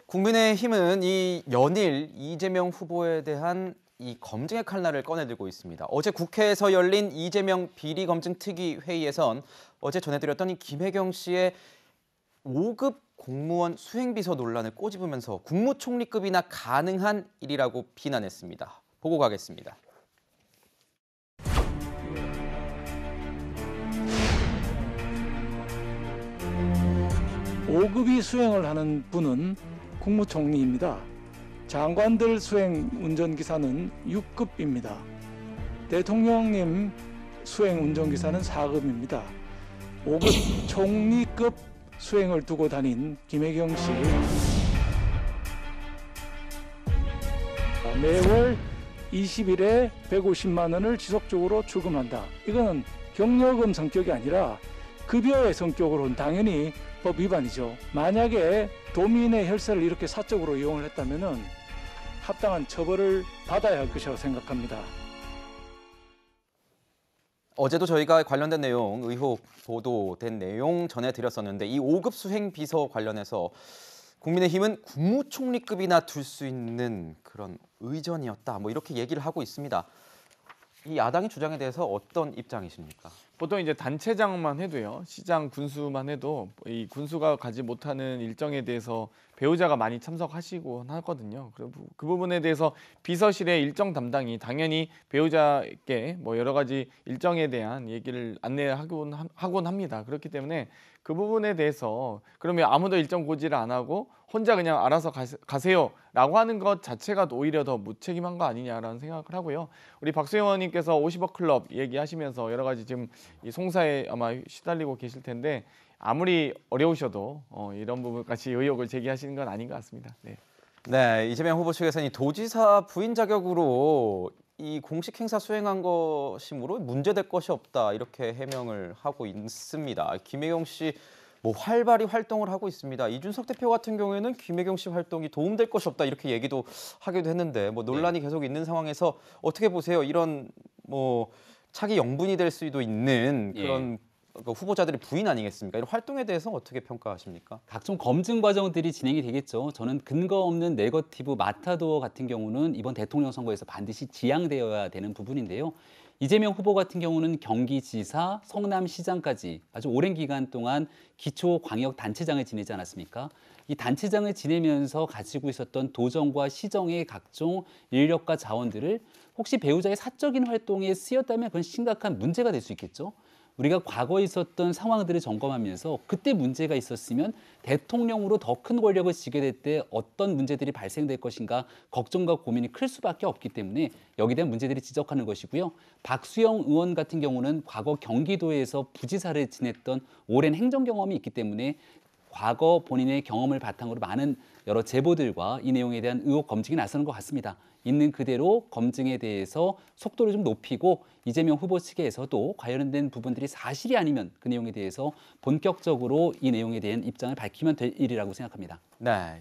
국민의힘은 이 연일 이재명 후보에 대한 이 검증의 칼날을 꺼내들고 있습니다. 어제 국회에서 열린 이재명 비리검증특위 회의에선 어제 전해드렸던 이 김혜경 씨의 5급 공무원 수행비서 논란을 꼬집으면서 국무총리급이나 가능한 일이라고 비난했습니다. 보고 가겠습니다. 5급이 수행을 하는 분은 국무총리입니다. 장관들 수행 운전기사는 6급입니다. 대통령님 수행 운전기사는 4급입니다. 5급 총리급 수행을 두고 다닌 김혜경 씨, 매월 20일에 150만 원을 지속적으로 출금한다. 이거는 경력금 성격이 아니라 급여의 성격으로는 당연히 법 위반이죠. 만약에 도민의 혈세를 이렇게 사적으로 이용을 했다면 합당한 처벌을 받아야 할 것이라고 생각합니다. 어제도 저희가 관련된 내용, 의혹 보도된 내용 전해드렸었는데 이 5급 수행 비서 관련해서 국민의힘은 국무총리급이나 둘 수 있는 그런 의전이었다. 이렇게 얘기를 하고 있습니다. 이 야당의 주장에 대해서 어떤 입장이십니까? 보통 이제 단체장만 해도요, 시장 군수만 해도 이 군수가 가지 못하는 일정에 대해서 배우자가 많이 참석하시고 하거든요. 그리고 그 부분에 대해서 비서실의 일정 담당이 당연히 배우자께 여러 가지 일정에 대한 얘기를 안내하곤 합니다. 그렇기 때문에 그 부분에 대해서 그러면 아무도 일정 고지를 안 하고 혼자 그냥 알아서 가세요라고 하는 것 자체가 오히려 더 무책임한 거 아니냐라는 생각을 하고요. 우리 박수영 의원님께서 50억 클럽 얘기하시면서 여러 가지 지금 이 송사에 아마 시달리고 계실 텐데 아무리 어려우셔도 이런 부분까지 의혹을 제기하시는 건 아닌 것 같습니다. 네, 이재명 후보 측에서는 이 도지사 부인 자격으로 이 공식 행사 수행한 것이므로 문제될 것이 없다 이렇게 해명을 하고 있습니다. 김혜경 씨 활발히 활동을 하고 있습니다. 이준석 대표 같은 경우에는 김혜경 씨 활동이 도움될 것이 없다 이렇게 얘기도 하기도 했는데 논란이 계속 있는 상황에서 어떻게 보세요? 이런 차기 영분이 될 수도 있는 그런 후보자들의 부인 아니겠습니까? 이런 활동에 대해서 어떻게 평가하십니까? 각종 검증 과정들이 진행이 되겠죠. 저는 근거 없는 네거티브 마타도어 같은 경우는 이번 대통령 선거에서 반드시 지양되어야 되는 부분인데요. 이재명 후보 같은 경우는 경기지사, 성남시장까지 아주 오랜 기간 동안 기초광역단체장을 지내지 않았습니까? 이 단체장을 지내면서 가지고 있었던 도정과 시정의 각종 인력과 자원들을 혹시 배우자의 사적인 활동에 쓰였다면 그건 심각한 문제가 될 수 있겠죠. 우리가 과거에 있었던 상황들을 점검하면서 그때 문제가 있었으면 대통령으로 더 큰 권력을 쥐게 될 때 어떤 문제들이 발생될 것인가 걱정과 고민이 클 수밖에 없기 때문에 여기에 대한 문제들이 지적하는 것이고요. 박수영 의원 같은 경우는 과거 경기도에서 부지사를 지냈던 오랜 행정 경험이 있기 때문에 과거 본인의 경험을 바탕으로 많은 여러 제보들과 이 내용에 대한 의혹 검증이 나서는 것 같습니다. 있는 그대로 검증에 대해서 속도를 좀 높이고 이재명 후보 측에서도 관련된 부분들이 사실이 아니면 그 내용에 대해서 본격적으로 이 내용에 대한 입장을 밝히면 될 일이라고 생각합니다. 네,